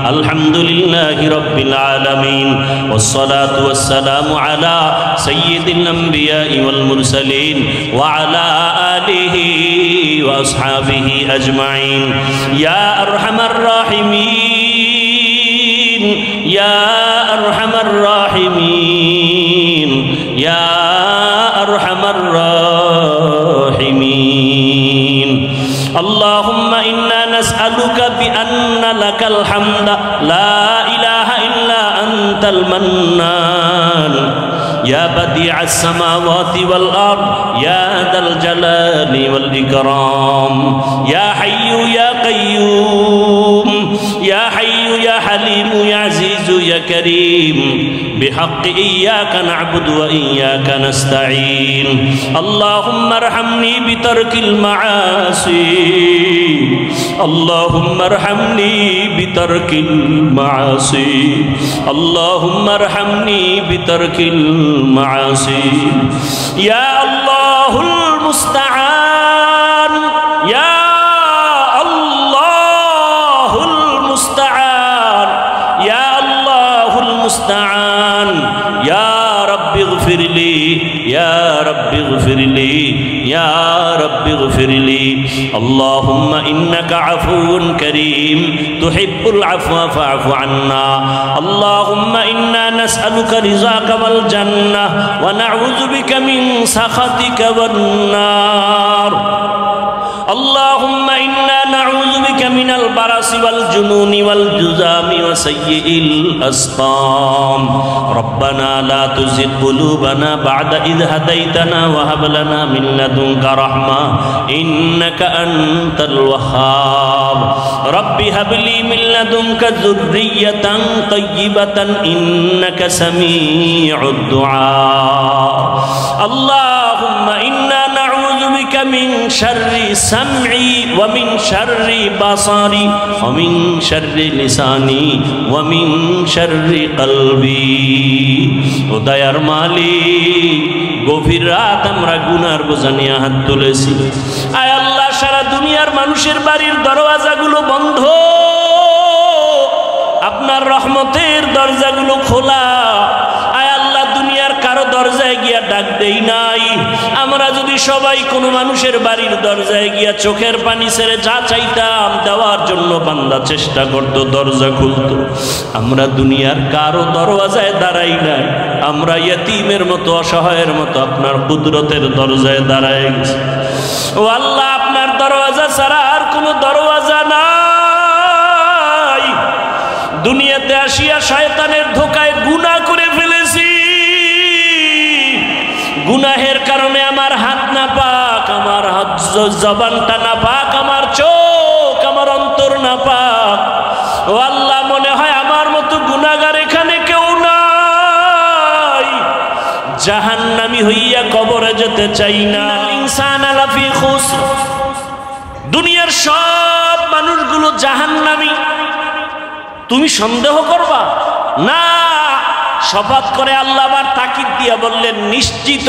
আলহামদুলিল্লাহি রাব্বিল আলামিন ওয়াসসালাতু ওয়াসসালামু আলা সাইয়্যিদিল আমবিয়া ওয়াল মুরসালিন ওয়া আলা আলিহি ওয়া আসহাবিহি আজমাইন ইয়া আরহামার রাহিমিন ইয়া আরহামার রাহিমিন ইয়া আরহামার রাহিমিন আল্লাহুম্মা ইন্না নাসআলুকা বিআন্না লাকাল হামদা লা ইলাহা ইল্লা আনতাল মান্নান يا بديع السماوات والأرض يا ذا الجلال والإكرام يا حي يا قيوم يا حي يا حليم يا عزيز يا كريم بحق إياك نعبد وإياك نستعين اللهم ارحمني بترك المعاصي اللهم ارحمني بترك المعاصي اللهم ارحمني بترك المعاصي يا الله المستعان يا الله المستعان يا الله المستعان يا رب اغفر لي يا رب اغفر لي يا رب اغفر لي اللهم إنك عفو كريم تحب العفو فاعف عنا اللهم إنا نسألك رضاك والجنة ونعوذ بك من سخطك والنار اللهم إنا نعوذ بك من البرص والجنون والجذام وسيء الأسقام ربنا لا تزغ قلوبنا بعد إذ هديتنا وهب لنا من لدنك رحمة إنك أنت الوهاب رب هب لي من لدنك ذرية طيبة إنك سميع الدعاء اللهم إنا نعوذ بك من شر سمعي ومن شر بصري ومن شر لساني ومن شر قلبي উদয়ার মালিক গভীর রাত আমরা গুনার বোঝা নিয়ে হাত তুলেছি আয় আল্লাহ সারা দুনিয়ার মানুষের বাড়ির দরওয়াজাগুলো বন্ধ আপনার রহমতের দরজাগুলো খোলা আয় আল্লাহ দুনিয়ার কারো দরজায় গিয়া ডাক দেই নাই আমরা যদি সবাই কোনো মানুষের বাড়ির দরজায় গিয়া চোখের পানি ছেড়ে যা চাইতাম দেওয়ার জন্য বান্দা চেষ্টা করতো দরজা খুলতো আমরা দুনিয়ার কারো দরওয়াজায় দাঁড়াই নাই আমরা ইয়তীমের মতো অসহায়ের মতো আপনার কুদরতের দরজায় দাঁড়ায় গেছি ও আল্লাহ আপনার দরওয়াজা ছাড়া আর কোনো দরওয়াজা নাই দুনিয়াতে আসিয়া শয়তানের ধোঁকায় গুনাহ করে ফেলেছি গুনাহের কারণে আমার হাত না পাক আমার জবানটা না পাক আমার চোখ আমার অন্তর না পাক ও আল্লাহ মনে হয় আমার মতো গুনাহগার এখানে কেউ নাই জাহান্নামী হইয়া কবরে যেতে চাই না ইনসান লাফি খুসর দুনিয়ার সব মানুষগুলো জাহান্নামী তুমি সন্দেহ করবা না শপথ করে আল্লাহ আবার তাকিদ দিয়া বললেন নিশ্চিত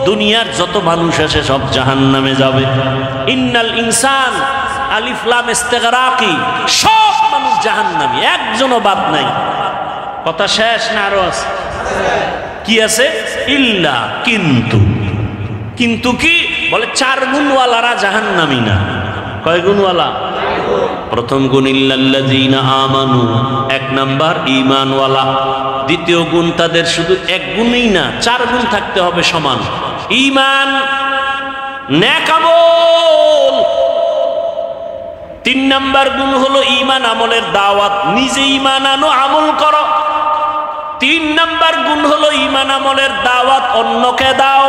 দুনিয়ার যত মানুষ আছে সব জাহান্নামে যাবে ইন্নাল ইনসান আলিফ লাম ইস্তিগরাকি সব মানুষ জাহান্নামী একজনও বাদ নাই কথা শেষ না আরো আছে কি আছে ইল্লা কিন্তু কিন্তু কি বলে চার গুণওয়ালারা জাহান্নামী না কয় গুণওয়ালা প্রথম গুণ ইল্লাল্লাযীনা আমানু এক নাম্বার ঈমানওয়ালা দ্বিতীয় গুণ তাদের শুধু এক গুণই না চার গুণ থাকতে হবে সমান ঈমান নেক আমল তিন নাম্বার গুণ হলো ঈমান আমলের দাওয়াত নিজে ঈমান আনো আমল করো তিন নাম্বার গুণ হলো ঈমান আমলের দাওয়াত অন্যকে দাও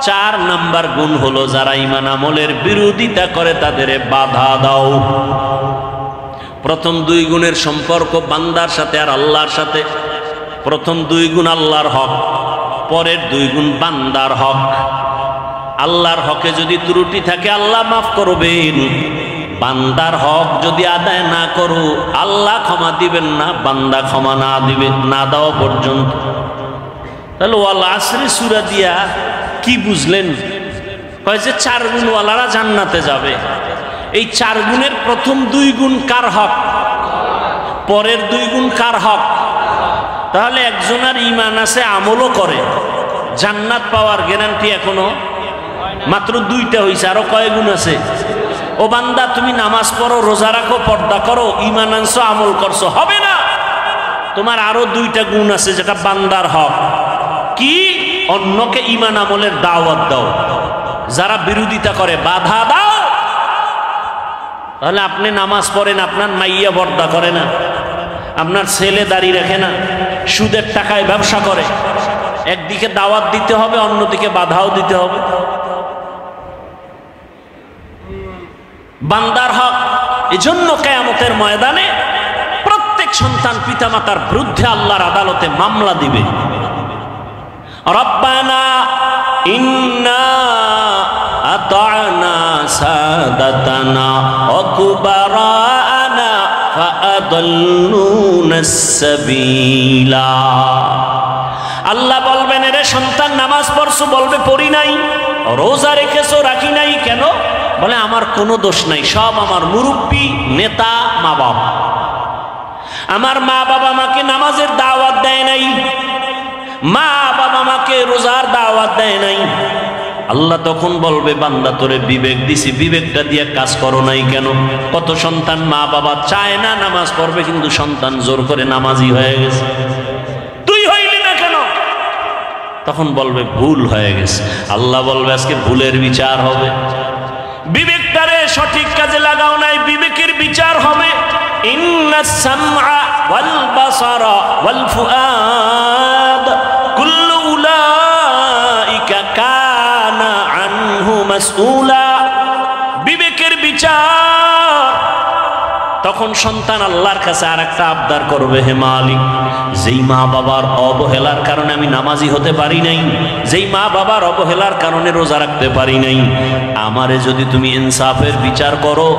চার নাম্বার গুণ হলো যারা ঈমান আমলের বিরোধিতা করে তাদের বাধা দাও প্রথম দুই গুণের সম্পর্ক বান্দার সাথে আর আল্লাহর সাথে প্রথম দুই গুণ আল্লাহর হক পরের দুই গুণ বান্দার হক আল্লাহর হকে যদি ত্রুটি থাকে আল্লাহ মাফ করবেন বান্দার হক যদি আদায় না করো আল্লাহ ক্ষমা দিবেন না বান্দা ক্ষমা না দিবে না দেওয়া পর্যন্ত তাহলে ওয়াল আসরি সূরা দিয়া কি বুঝলেন কয় যে চার গুণওয়ালারা জান্নাতে যাবে এই চার গুণের প্রথম দুই গুণ কার হক পরের 2 গুণ কার হক? তাহলে একজনের ঈমান আছে, আমলও করে, জান্নাত পাওয়ার গ্যারান্টি এখনো মাত্র 2টা হইছে, আরো কয় গুণ আছে? ও বান্দা, তুমি নামাজ পড়ো, রোজা রাখো, পর্দা করো, ঈমান আনছো, আমল করছো, হবে না। তোমার আরো 2টা গুণ আছে যেটা বান্দার হক। কি? অন্যকে ঈমান আমলের দাওয়াত দাও, যারা বিরোধিতা করে বাধা দাও। তাহলে আপনি নামাজ পড়েন, আপনার মাইয়া পর্দা করে না, আপনার ছেলে দাঁড়িয়ে রাখে না, সুদের টাকায় ব্যবসা করে, একদিকে দাওয়াত দিতে হবে, অন্যদিকে বাধাও দিতে হবে। বান্দার হক। এজন্য কিয়ামতের ময়দানে প্রত্যেক সন্তান পিতামাতার বিরুদ্ধে আল্লাহর আদালতে মামলা দিবে। রব্বানা ইন্না আতা'না সাদাতানা ওয়া কুবারানা ফাআদাল্লুনাস সাবিলা। আল্লাহ বলবেন, এরে সন্তান নামাজ পড়ছো, বলবে পড়ি নাই। রোজা রেখেছো, রাখি নাই। কেন? বলে আমার কোনো দোষ নাই, সব আমার মুরব্বী, নেতা, মা বাবা। আমার মা বাবা আমাকে নামাজের দাওয়াত দেয় নাই, মা বাবা আমাকে রোজার দাওয়াত দেয় নাই। আল্লাহ তখন বলবে, বান্দা তোরে বিবেক দিছি, বিবেকটা দিয়ে কাজ করো নাই কেন? কত সন্তান মা বাবা চায় না নামাজ পড়বে, কিন্তু সন্তান জোর করে নামাজি হয়ে গেছে। তুই হইলি না কেন? তখন বলবে ভুল হয়ে গেছে। আল্লাহ বলবে আজকে ভুলের বিচার হবে। বিবেকটারে সঠিক কাজে লাগাও নাই, বিবেকের বিচার হবে। ইন্নাস সামআ ওয়াল বাসারা ওয়াল ফুআদ কুল্লু উলাইকা কানা আনহু মাসউলা। বিবেকের বিচার। তখন সন্তান আল্লাহর কাছে আরেকটা আবদার করবে, হে মালিক, যেই মা বাবার অবহেলার কারণে আমি নামাজি হতে পারি নাই, যেই মা বাবার অবহেলার কারণে রোজা রাখতে পারি নাই, আমারে যদি তুমি ইনসাফের বিচার করো,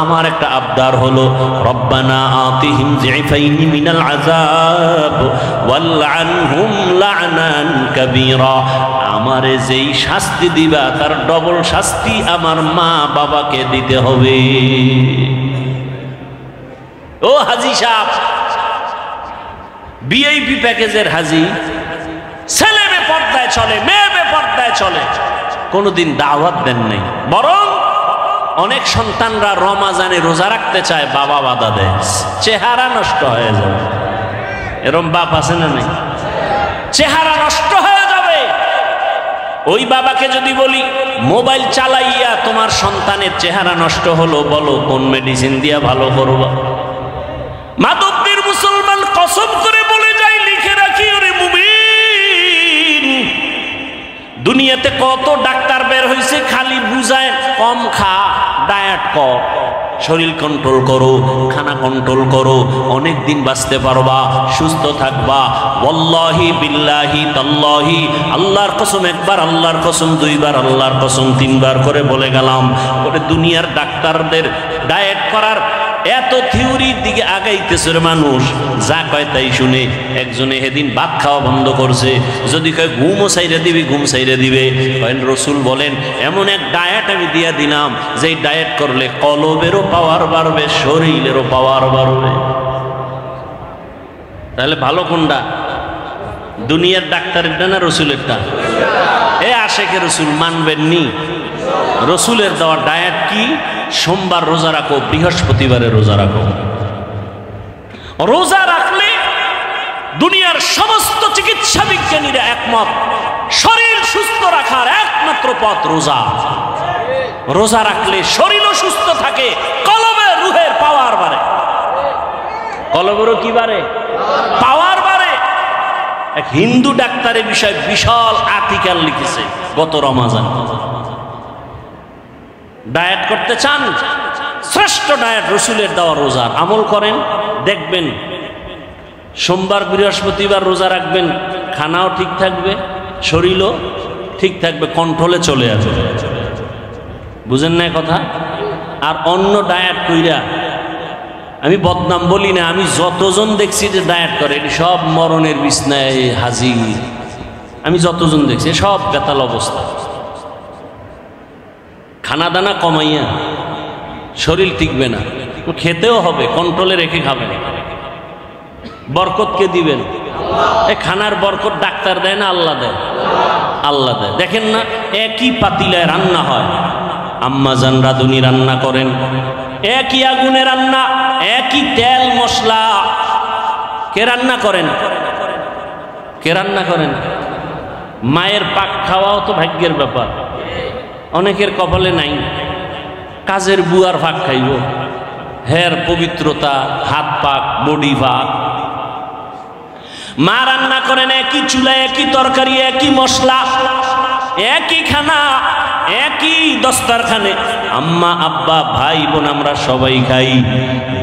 আমার একটা আবদার হলো, রব্বানা আতিহিম যিফাইনি মিনাল আযাব ওয়ালআনহুম লা'নান কাবীরা। আমারে যেই শাস্তি দিবা তার ডবল শাস্তি আমার মা বাবাকে দিতে হবে। ও হাজি সাহেব, ভিআইপি প্যাকেজের হাজি, ছেলে বেপর্দায় চলে, মেয়ে বেপর্দায় চলে, কোনোদিন দাওয়াত দেন নাই। বরং অনেক সন্তানরা রমাজানে রোজা রাখতে চায়, বাবা বাধা দেয়, চেহারা নষ্ট হয়ে যাবে। এরকম বাপ আছে না নাই? চেহারা নষ্ট হয়ে যাবে। ওই বাবাকে যদি বলি, মোবাইল চালাইয়া তোমার সন্তানের চেহারা নষ্ট হলো, বলো কোন মেডিসিন দিয়া ভালো করবা? মাধবদীর মুসলমান কসম করে বলে যায়, লিখে রাখি, ওরে মুমিন, দুনিয়াতে কত ডাক্তার বের হয়েছে, খালি বুঝায় কম খা, ডায়েট কর, শরীর কন্ট্রোল করো, খানা কন্ট্রোল করো, অনেক দিন বাঁচতে পারবা, সুস্থ থাকবা। ওয়াল্লাহি বিল্লাহি তাল্লাহি, আল্লাহর কসম একবার, আল্লাহর কসম দুইবার, আল্লাহর কসম তিনবার করে বলে গেলাম। করে দুনিয়ার ডাক্তারদের ডায়েট করার এত থিওরির দিকে আগাইতেছে মানুষ, যা কয় তাই শুনে। একজনে সেদিন ভাত খাওয়া বন্ধ করছে, যদি কয় ঘুমও সাইরে দিবি, ঘুম সাইরে দিবে। রসুল বলেন, এমন এক ডায়েট আমি দিয়া দিলাম, যেই ডায়েট করলে কলবেরও পাওয়ার বাড়বে, শরীরেরও পাওয়ার বাড়বে। তাহলে ভালো কোনটা? দুনিয়ার ডাক্তারেরটা না রসুলেরটা? এ আশেকে রসুল মানবেননি? রসুলের দেওয়া ডায়েট কি? সোমবার রোজা রাখো, বৃহস্পতিবারে রোজা রাখো। রোজা রাখলে দুনিয়ার সমস্ত চিকিৎসা বিজ্ঞানীরা একমত, শরীর সুস্থ রাখার একমাত্র পথ রোজা। রোজা রাখলে শরীরও সুস্থ থাকে, কলবে রুহের পাওয়ার বাড়ে। কলবেরও কি বাড়ে? পাওয়ার বাড়ে। এক হিন্দু ডাক্তারের বিষয়ে বিশাল আর্টিকেল লিখেছে গত রমাজান। ডায়েট করতে চান? শ্রেষ্ঠ ডায়েট রসুলের দেওয়া রোজার আমল করেন, দেখবেন সোমবার বৃহস্পতিবার রোজা রাখবেন, খানাও ঠিক থাকবে, শরীরও ঠিক থাকবে, কন্ট্রোলে চলে আসবে। বুঝেন না কথা? আর অন্য ডায়েট কইরা, আমি বদনাম বলি না, আমি যতজন দেখছি যে ডায়েট করে, এটি সব মরণের বিছনায় হাজির। আমি যতজন দেখছি সব বেতাল অবস্থা। খানা দানা কমাইয়া শরীর টিকবে না, খেতেও হবে, কন্ট্রোলে রেখে খাবেন। বরকত কে দিবেন? এই খানার বরকত ডাক্তার দেয় না আল্লাহ দেয়? আল্লাহ দেয়। দেখেন না, একই পাতিলায় রান্না হয়, আম্মা জান রাঁধুনি রান্না করেন, একই আগুনে রান্না, একই তেল মশলা, কে রান্না করেন? কে রান্না করেন? মায়ের পাক খাওয়াও তো ভাগ্যের ব্যাপার, অনেকের কপালে নাই। কাজের বুয়ার পাক খাইব, হের পবিত্রতা, হাত পাক, বডি পাক। মা রান্না করেন একই চুলায়, একই তরকারি, একই মশলা, একই খানা, একই দস্তরখানে। আম্মা আব্বা ভাই বোন আমরা সবাই খাই।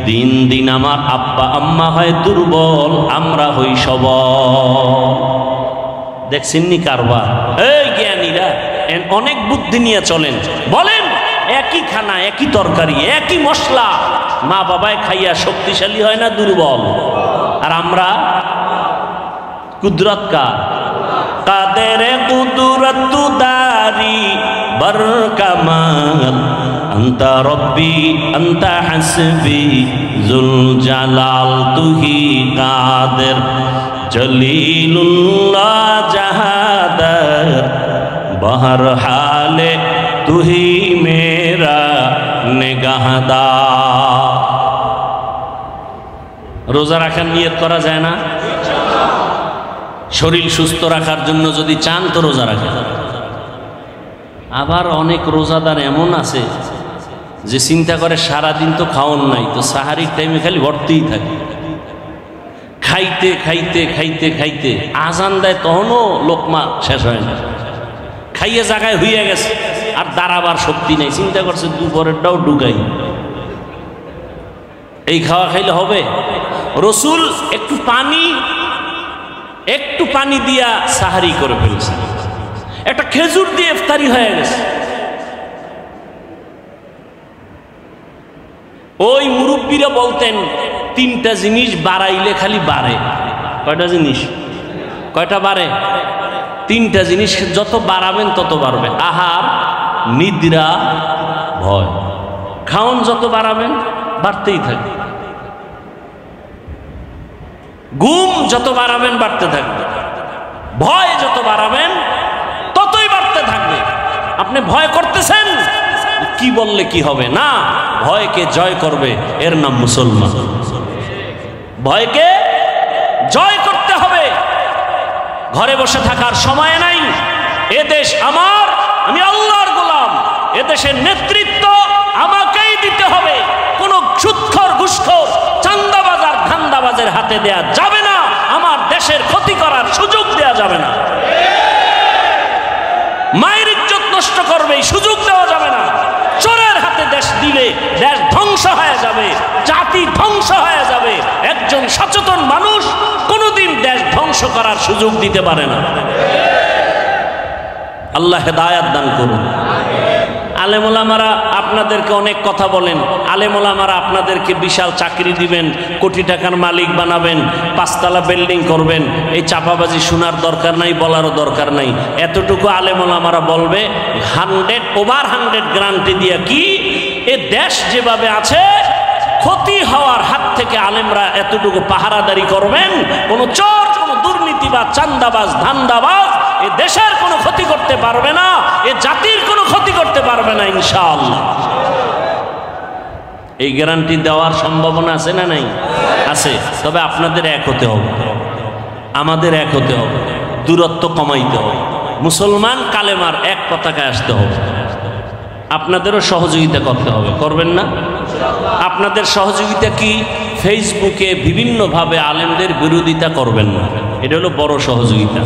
দিন দিন আমার আব্বা আম্মা হয় দুর্বল, আমরা হই সবল। দেখছেননি কারবার? এই জ্ঞানীরা অনেক বুদ্ধি নিয়ে চলেন। বলেন, একই খানা, একই তরকারি, একই মশলা, মা বাবায় খাইয়া শক্তিশালী হয় না দুর্বল? আর আমরা কুদরত কা কাদের কুদরত দারি বর কামাল আন্তা রব্বি আন্তা হাসবি জুল জালাল তুহি কাদের জলিলুল্লাহ জাহাদার বহর হালে তুহি মেরা নিগাহদার। রোজা রাখার নিয়ত করা যায় না? শরীর সুস্থ রাখার জন্য যদি চান তো রোজা রাখেন। আবার অনেক রোজাদার এমন আছে যে চিন্তা করে সারাদিন তো খাওয়ান নাই, তো সাহারির টাইমে খালি ভর্তিই থাকে, খাইতে খাইতে খাইতে খাইতে আজান দেয় তখনও লোকমা শেষ হয় না, খাইয়ে জায়গায় হইয়া গেছে, আর দাঁড়াবার শক্তি নেই। চিন্তা করছে দুপুরেরটাও ঢুকাই, এই খাওয়া খাইলে হবে? রসুল একটু পানি দিয়া সাহারি করে ফেলছে, একটা খেজুর দিয়ে ইফতারি হয়ে গেছে। ওই মুরব্বীরা বলতেন তিনটা জিনিস বাড়াইলে খালি বাড়ে। কয়টা জিনিস? কয়টা বাড়ে? তিনটা জিনিস যত বাড়াবেন তত বাড়বে। আহার, নিদ্রা, ভয়। খাওন যত বাড়াবেন বাড়তেই থাকে। ঘুম যত বাড়াবেন বাড়তে থাকবে, ভয় যত বাড়াবেন ততই বাড়তে থাকবে। আপনি ভয় করতেছেন, কি বললে কি হবে? না, ভয়কে জয় করবে, এর নাম মুসলমান। ভয়কে জয় করতে হবে। ঘরে বসে থাকার সময় নাই। এ দেশ আমার, আমি আল্লাহর গোলাম, এ দেশের নেতৃত্ব আমাকেই দিতে হবে। কোন সুদখোর, ঘুষখোর, চান্দাবাজ আর ধান্দাবাজের হাতে দেয়া যাবে না। আমার দেশের ক্ষতি করার সুযোগ দেয়া যাবে না। মায়ের ইজ্জত নষ্ট করবে, সুযোগ দেওয়া যাবে না। চোরের হাতে দেশ দিলে দেশ ধ্বংস হয়ে যাবে, জাতি ধ্বংস হয়ে যাবে। একজন সচেতন মানুষ কোনোদিন দেশ ধ্বংস করার সুযোগ দিতে পারে না। আল্লাহ হেদায়াত দান করুন। আলেম ওলামারা আপনাদেরকে অনেক কথা বলেন, আলেম ওলামারা আপনাদেরকে বিশাল চাকরি দিবেন, কোটি টাকার মালিক বানাবেন, 5 তলা বিল্ডিং করবেন। এই চাপাবাজি শোনার দরকার নাই, বলারও দরকার নাই। এতটুকু আলেম ওলামারা বলবে 100% গ্যারান্টি দিয়া কি এ দেশ যেভাবে আছে ক্ষতি হওয়ার হাত থেকে আলেমরা এতটুকু পাহারাদারি করবেন। কোন চোর, কোন দুর্নীতিবাজ, চান্দাবাজ, ধান্দাবাজ এ দেশের কোনো ক্ষতি করতে পারবে না, এ জাতির কোনো ক্ষতি করতে পারবে না ইনশাআল্লাহ। এই গ্যারান্টি দেওয়ার সম্ভাবনা আছে না নাই? আছে। তবে আপনাদের এক হতে হবে, আমাদের এক হতে হবে, দূরত্ব কমাইতে হবে। মুসলমান কালেমার এক পতাকায় আসতে হবে। আপনাদেরও সহযোগিতা করতে হবে, করবেন না? আপনাদের সহযোগিতা কি? ফেসবুকে বিভিন্নভাবে আলেমদের বিরোধিতা করবেন না, এটা হলো বড় সহযোগিতা।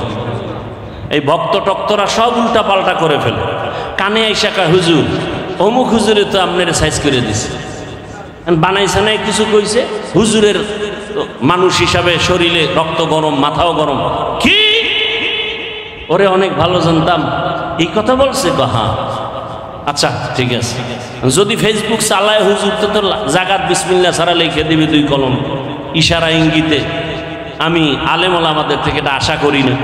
এই ভক্ত টক্তরা সব উল্টা পাল্টা করে ফেলে, কানে আইসা কা হুজুর অমুক হুজুরে তো আপনার সাইজ করে দিছে, বানাইছে না কিছু কইছে, হুজুরের মানুষ হিসাবে শরীরে রক্ত গরম, মাথাও গরম। কি ওরে অনেক ভালো জানতাম, এই কথা বলছে? হ্যাঁ, আচ্ছা ঠিক আছে। যদি ফেসবুক চালায় হুজুর তো জাগাত বিসমিল্লাহ ছাড়া লিখে দিবে 2 কলম, ইশারা ইঙ্গিতে। আমি আলেম ওলামাদের থেকে এটা আশা করি না।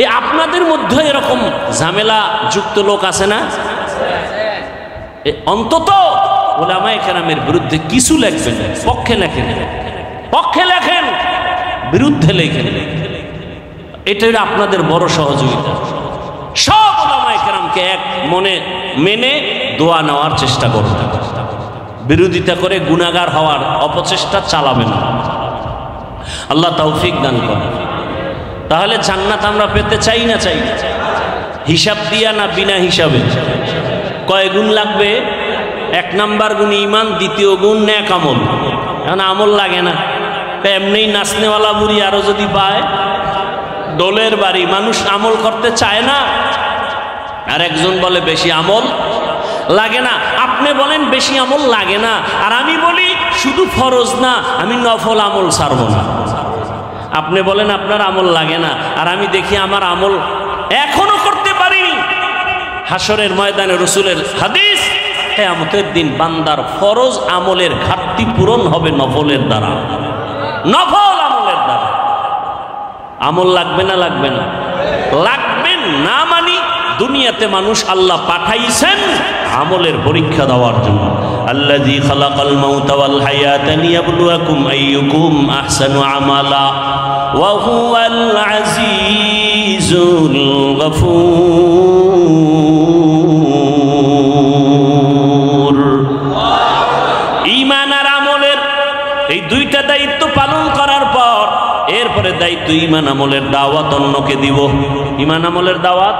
এই আপনাদের মধ্যে এরকম ঝামেলা যুক্ত লোক আছে না? অন্তত ওলামায়ে কেরামের বিরুদ্ধে কিছু লেখবেন, পক্ষে লেখেন, পক্ষে লেখেন। বিরুদ্ধে লেখেন। এটা হলো আপনাদের বড় সহযোগিতা। সব উলামায়ে কেরামকে এক মনে মেনে দোয়া নেওয়ার চেষ্টা করবেন, বিরোধিতা করে গুনাহগার হওয়ার অপচেষ্টা চালাবেন না। আল্লাহ তৌফিক দান করেন। তাহলে জান্নাত আমরা পেতে চাই না চাই? হিসাব দিয়া না বিনা হিসাবে? কয় গুণ লাগবে? 1 নাম্বার গুণ ঈমান, দ্বিতীয় গুণ নেক আমল। এখন আমল লাগে না, এমনি নাচনেওয়ালা বুড়ি আরো যদি পায় দোলের বাড়ি, মানুষ আমল করতে চায় না। আর একজন বলে বেশি আমল লাগে না। আপনি বলেন বেশি আমল লাগে না, আর আমি বলি শুধু ফরজ না, আমি নফল আমল ছাড়ব না। আপনি বলেন আপনার আমল লাগে না, আর আমি দেখি আমার আমল এখনো করতে পারিনি। হাসরের ময়দানে রাসূলের হাদিস, কিয়ামতের দিন বান্দার ফরজ আমলের ঘাটতি পূরণ হবে নফলের দ্বারা, নফল আমলের দ্বারা। আমল লাগবে না? লাগবে না? লাগবেন না। মানি দুনিয়াতে মানুষ আল্লাহ পাঠাইছেন আমলের পরীক্ষা দেওয়ার জন্য। আল্লাযী খালাকাল মাউতা ওয়াল হায়াতা লিয়াবলুয়াকুম আইয়ুকুম আহসানু আমালা ওয়া হুয়াল আজিজুল গফুর। ঈমান আর আমলের এই দুইটা দায়িত্ব পালন করার পর এরপরে দায়িত্ব ঈমান আমলের দাওয়াত অন্যকে দিব। ঈমান আমলের দাওয়াত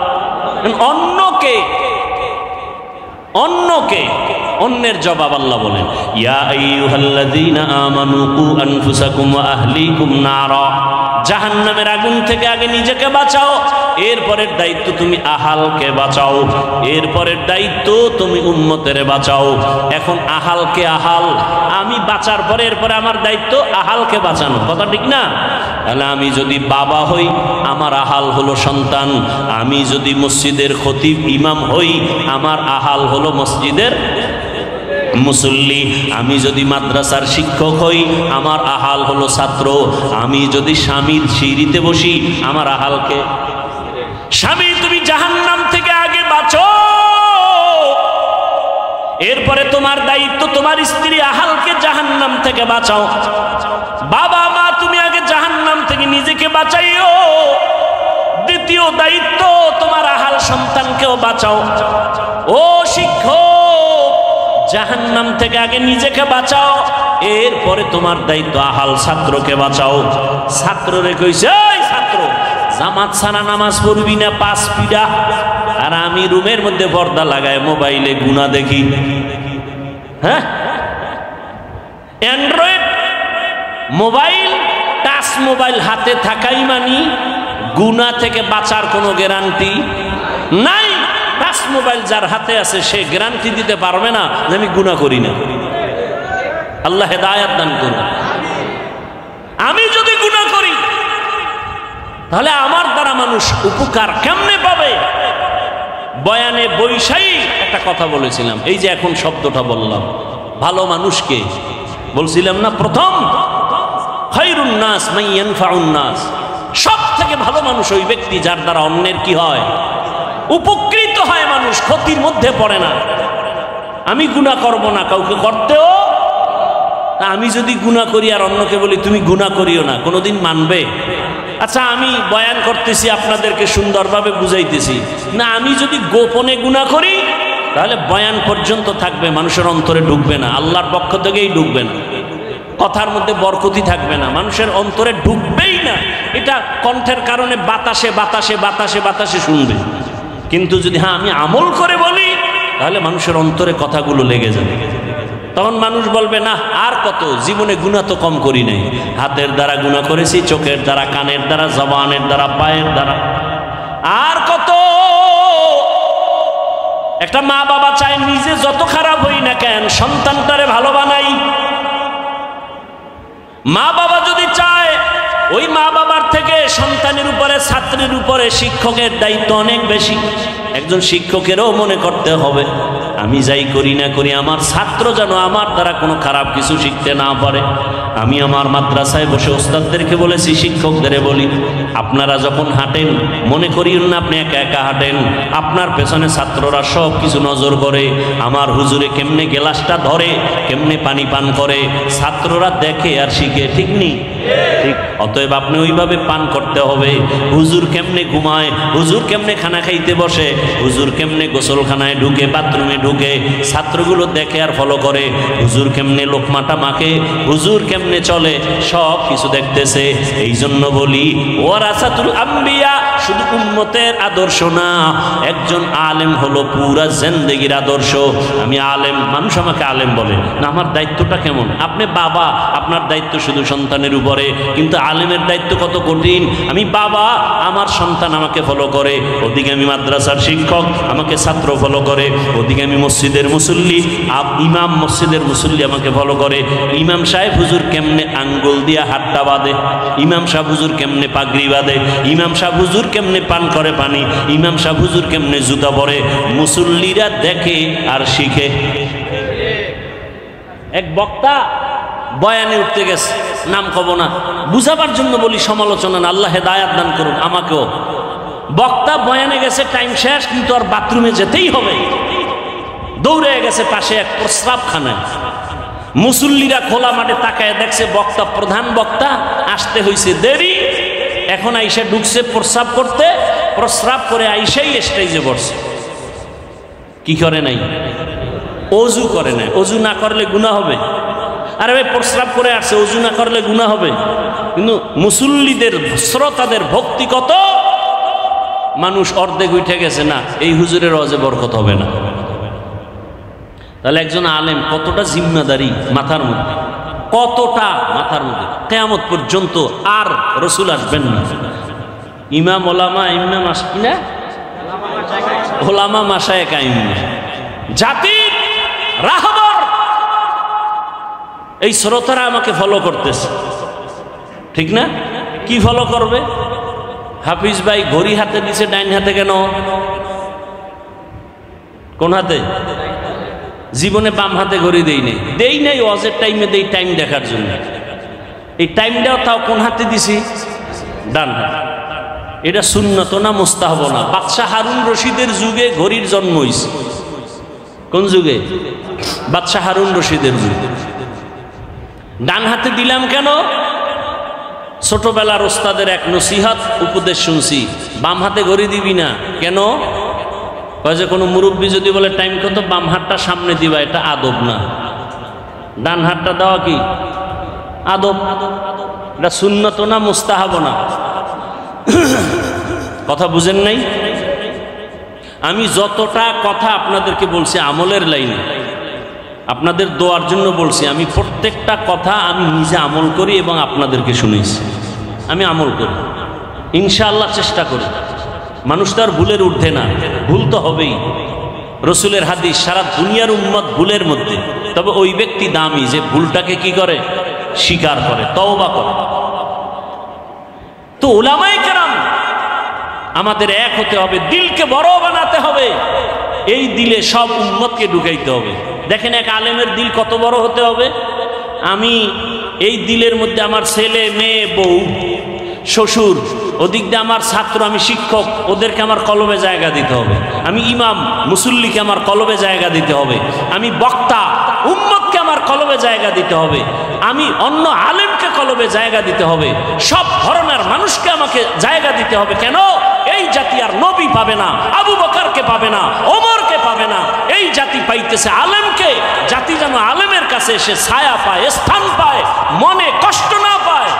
অন্যকে অন্যের জবাব আল্লাহ বলেন, ইয়া আইয়ুহাল্লাযীনা আমানু কু আনফুসাকুম ওয়া আহলিকুম নারা। জাহান্নামের আগুন থেকে আগে নিজেকে বাঁচাও, এরপরের দায়িত্ব তুমি আহালকে বাঁচাও, এরপরের দায়িত্ব তুমি উম্মতের বাঁচাও। এখন আহালকে আহাল আমি বাঁচার পরে এরপরে আমার দায়িত্ব আহালকে বাঁচানো, কথা ঠিক না? তাহলে আমি যদি বাবা হই আমার আহাল হলো সন্তান, আমি যদি মসজিদের খতিব ইমাম হই আমার আহাল হলো মসজিদের মুসল্লি, আমি যদি মাদ্রাসার শিক্ষক হই আমার আহাল হলো ছাত্র, আমি যদি স্বামীর সিঁড়িতে বসি আমার আহালকে। স্বামী তুমি জাহান্নাম থেকে আগে বাঁচো, এরপরে তোমার দায়িত্ব তোমার স্ত্রী আহালকে জাহান্নাম থেকে বাঁচাও। বাবা মা তুমি আগে জাহান্নাম থেকে নিজেকে বাঁচাইও, দ্বিতীয় দায়িত্ব তোমার আহাল সন্তানকেও বাঁচাও। ও শিক্ষক জাহান্নাম থেকে আগে নিজেকে বাঁচাও, এরপরে তোমার দায়িত্ব আহাল ছাত্রকে বাঁচাও। ছাত্ররে কইছে, এই ছাত্র জামাত ছাড়া নামাজ পড়বি না 5 পিডা, আর আমি রুমের মধ্যে পর্দা লাগায় মোবাইলে গুনাহ দেখি। হ্যাঁ, অ্যান্ড্রয়েড মোবাইল, টাচ মোবাইল হাতে থাকাই মানি গুনাহ থেকে বাঁচার কোনো গ্যারান্টি নাই। টাচ মোবাইল যার হাতে আছে সে গ্যারান্টি দিতে পারবে না যে আমি গুনাহ করি না। আল্লাহ হেদায়েত দান করুন। আমি যদি গুনাহ করি তাহলে আমার দ্বারা মানুষ উপকার কেমনে পাবে? বয়ানে বৈশাই একটা কথা বলেছিলাম, এই যে এখন শব্দটা বললাম, ভালো মানুষকে বলছিলাম না প্রথম, খায়রুন নাস মান ইয়ানফাউন নাস, সব থেকে ভালো মানুষ ওই ব্যক্তি যার দ্বারা অন্যের কি হয়, উপকৃত হয়, মানুষ ক্ষতির মধ্যে পড়ে না। আমি গুনাহ করব না, কাউকে করতেও, আমি যদি গুনাহ করি আর অন্যকে বলি তুমি গুনাহ করিও না, কোনোদিন মানবে? আচ্ছা আমি বয়ান করতেছি আপনাদেরকে সুন্দরভাবে বুঝাইতেছি না, আমি যদি গোপনে গুনাহ করি তাহলে বয়ান পর্যন্ত থাকবে, মানুষের অন্তরে ঢুকবে না, আল্লাহর পক্ষ থেকেই ঢুকবে না, কথার মধ্যে বরকতি থাকবে না, মানুষের অন্তরে ঢুকবেই না। এটা কণ্ঠের কারণে বাতাসে বাতাসে বাতাসে বাতাসে শুনবে, কিন্তু যদি হ্যাঁ আমি আমল করে বলি তাহলে মানুষের অন্তরে কথাগুলো লেগে যাবে। তখন মানুষ বলবে না আর কত, জীবনে গুনাহ তো কম করি নাই, হাতের দ্বারা গুনাহ করেছি, চোখের দ্বারা, কানের দ্বারা, জবানের দ্বারা, পায়ের দ্বারা, আর কত। একটা মা বাবা চায় নিজে যত খারাপ হই না কেন সন্তানটারে ভালো বানাই। মা বাবা যদি চায় ওই মা বাবার থেকে সন্তানের উপরে, ছাত্রের উপরে শিক্ষকের দায়িত্ব অনেক বেশি। একজন শিক্ষকেরও মনে করতে হবে আমি যাই করি না করি আমার ছাত্র যেন আমার দ্বারা কোনো খারাপ কিছু শিখতে না পারে। আমি আমার মাদ্রাসায় বসে ওস্তাদদেরকে বলেছি, শিক্ষকদের বলি, আপনারা যখন হাঁটেন মনে করিয়েন না আপনি একা একা হাঁটেন, আপনার পেছনে ছাত্ররা সব কিছু নজর করে, আমার হুজুরে কেমনে গ্লাসটা ধরে, কেমনে পানি পান করে, ছাত্ররা দেখে আর শিখে, ঠিক নেই? ঠিক। অতএব আপনি ওইভাবে পান করতে হবে। হুজুর কেমনে ঘুমায়, হুজুর কেমনে খানা খাইতে বসে, হুজুর কেমনে গোসলখানায় ঢুকে, বাথরুমে ঢুকে, ছাত্রগুলো দেখে আর ফলো করে, হুজুর কেমনে লোকমাটা মাখে, হুজুর কেমনে চলে, সব কিছু দেখতেছে। এই জন্য বলি ওয়ারাসাতুল আম্বিয়া শুধু উম্মতের আদর্শ না, একজন আলেম হলো পুরা জিন্দেগির আদর্শ। আমি আলেম, মানুষ আমাকে আলেম বলে না, আমার দায়িত্বটা কেমন? আপনি বাবা, আপনার দায়িত্ব শুধু সন্তানের উপরে, কিন্তু আলেমের দায়িত্ব কত কঠিন। আমি বাবা, আমার সন্তান আমাকে ফলো করে, ওদিকে আমি মাদ্রাসার শিক্ষক, আমাকে ছাত্র ফলো করে, ওদিকে আমি মসজিদের মুসল্লি, ইমাম মসজিদের মুসল্লি আমাকে ফলো করে। ইমাম সাহেব হুজুর কেমনে আঙ্গুল দিয়া হাতটা বাঁধে, ইমাম সাহেব হুজুর কেমনে পাগড়ি বাঁধে, ইমাম সাহেব হুজুর কেমনে পান করে পানি, ইমাম সাহেব হুজুর কেমনে জুতা পরে, মুসল্লিরা দেখে আর শিখে। এক বক্তা বয়ানে উঠতে গেছে, নাম কব না, বুঝাবার জন্য বলি, সমালোচনা না, আল্লাহ হেদায়াত দান করুন আমাকেও। বক্তা বয়ানে গেছে, টাইম শেষ, কিন্তু আর বাথরুমে যেতেই হবে। দৌড়ে গেছে পাশে এক প্রস্রাবখানায়। মুসল্লিরা খোলা মাঠে তাকায় দেখছে বক্তা, প্রধান বক্তা আসতে হয়েছে দেরি, এখন আইসা ঢুকছে প্রস্রাব করতে, প্রস্রাব করে আইসাই স্টেজে বসছে। কি করে নাই? অজু করে নাই। অজু না করলে গুনাহ হবে। আরে ভাই, প্রস্রাব করে আসছে, অজু না করলে গুনাহ হবে। কিন্তু মুসল্লিদের, শ্রোতাদের ভক্তি কত, মানুষ অর্ধেক উঠে গেছে, না এই হুজুরের ওয়াজে বরকত হবে না। তাহলে একজন আলেম কতটা জিম্মাদারি মাথার মধ্যে, কতটা মাথার মধ্যে। কিয়ামত পর্যন্ত আর রসুল আসবেন না। ইমাম ওলামা, ইমাম কিনা ওলামা মাশায়েখ আইম্মা, জাতির রাহবর, এই শ্রোতারা আমাকে ফলো করতেছে, ঠিক না? কি ফলো করবে? হাফিজ ভাই ঘড়ি হাতে দিছে, ডাইন হাতে কেন? কোন হাতে? জীবনে বাম হাতে ঘড়ি দেই নাই, ওয়াজের টাইমে দেই, টাইম দেখার জন্য। এই টাইমটাও তাও কোন হাতে দিছি? ডান হাতে। এটা সুন্নত না মুস্তাহাব না? বাদশাহ হারুন রশিদের যুগে ঘড়ির জন্ম হয়েছে। কোন যুগে? বাদশাহ হারুন রশিদের যুগে। ডান হাতে দিলাম কেন? ছোটবেলার ওস্তাদের এক নসিহত উপদেশ শুনছি, বাম হাতে ঘড়ি দিবি না। কেন? যে কোনো মুরব্বী যদি বলে টাইম কত, বাম হাতটা সামনে দিবা, এটা আদব না। ডান হাতটা দেওয়া কি আদব? এটা সুন্নত না মুস্তাহাব না? কথা বুঝেন নাই? আমি যতটা কথা আপনাদেরকে বলছি আমলের লাইনে, আপনাদের দোয়ার জন্য বলছি, আমি প্রত্যেকটা কথা আমি নিজে আমল করি এবং আপনাদেরকে শুনেছি। আমি আমল করি, ইনশাআল্লাহ চেষ্টা করি। মানুষ তার ভুলের ঊর্ধ্বে না, ভুল তো হবেই। রসুলের হাদিস, সারা দুনিয়ার উম্মত ভুলের মধ্যে, তবে ওই ব্যক্তি দামি যে ভুলটাকে কি করে, স্বীকার করে, তওবা করে। তো উলামায়ে কেরাম আমাদের এক হতে হবে, দিলকে বড় বানাতে হবে, এই দিলে সব উম্মতকে ঢুকাইতে হবে। দেখেন এক আলেমের দিল কত বড় হতে হবে। আমি এই দিলের মধ্যে আমার ছেলে, মেয়ে, বউ, শ্বশুর, ওদিক দিয়ে আমার ছাত্র, আমি শিক্ষক, ওদেরকে আমার কলবে জায়গা দিতে হবে। আমি ইমাম, মুসল্লিকে আমার কলবে জায়গা দিতে হবে। আমি বক্তা, উম্মতকে আমার কলবে জায়গা দিতে হবে। আমি অন্য আলেমকে কলবে জায়গা দিতে হবে। সব ধরনের মানুষকে আমাকে জায়গা দিতে হবে। কেন? এই জাতি আর নবী পাবে না, আবু বকরকে পাবে না, ওমরকে পাবে না। এই জাতি পাইতেছে আলেমকে। জাতি যেন আলেমের কাছে এসে ছায়া পায়, স্থান পায়, মনে কষ্ট না পায়।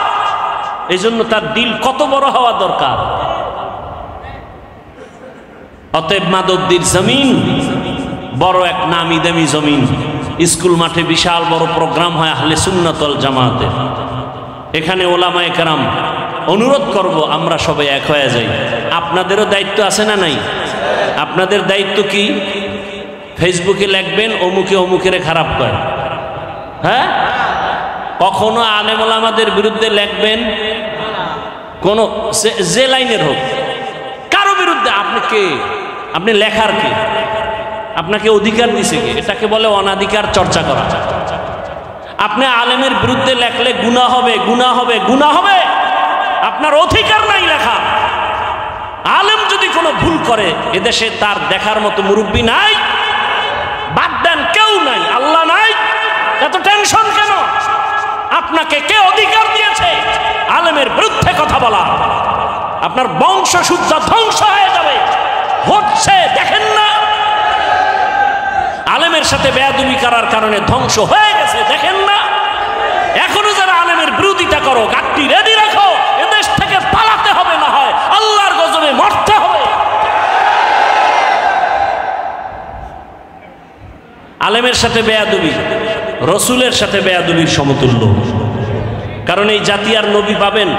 এই জন্য তার দিল কত বড় হওয়া দরকার। অতএব মাদবদীর জমিন বড় এক নামি দামি জমিন। স্কুল মাঠে বিশাল বড় প্রোগ্রাম হয় আহলে সুন্নাত ওয়াল জামাতে। এখানে ওলামায়ে কেরাম, অনুরোধ করব আমরা সবাই এক হয়ে যাই। আপনাদেরও দায়িত্ব আছে না নাই? আপনাদের দায়িত্ব কি? ফেসবুকে লিখবেন অমুকে অমুকেরে খারাপ করে, হ্যাঁ? কখনো আলেম ওলামাদের বিরুদ্ধে লিখবেন, কোন যে লাইনের হোক, কারো বিরুদ্ধে। আপনি কে? আপনি লেখার কে? আপনাকে অধিকার দিছে কে? এটাকে বলে অনাধিকার চর্চা করা। আপনি আলেমের বিরুদ্ধে লেখলে গুনাহ হবে, গুনাহ হবে, গুনাহ হবে। আপনার অধিকার নাই লেখা। আলেম যদি কোনো ভুল করে, এদেশে তার দেখার মতো মুরব্বী নাই, বাদ দেন, কেউ নাই, আল্লাহ নাই, এত টেনশন কেন? আপনাকে কে অধিকার দিয়েছে? বলা, আপনার বংশ শুদ্ধ ধ্বংস হয়ে যাবে। হচ্ছে, দেখেন না আলেমের সাথে বেয়াদবি করার কারণে ধ্বংস হয়ে গেছে, দেখেন না। এখনো যারা আলেমের বিরোধিতা করো, গাড়ি রেডি রাখো, এদেশ থেকে পালাতে হবে, না হয় আল্লাহর গজবে মরতে হবে। আলেমের সাথে বেয়াদবি রসুলের সাথে বেয়াদবির সমতুল্য। কারণ এই জাতি আর নবী পাবেন,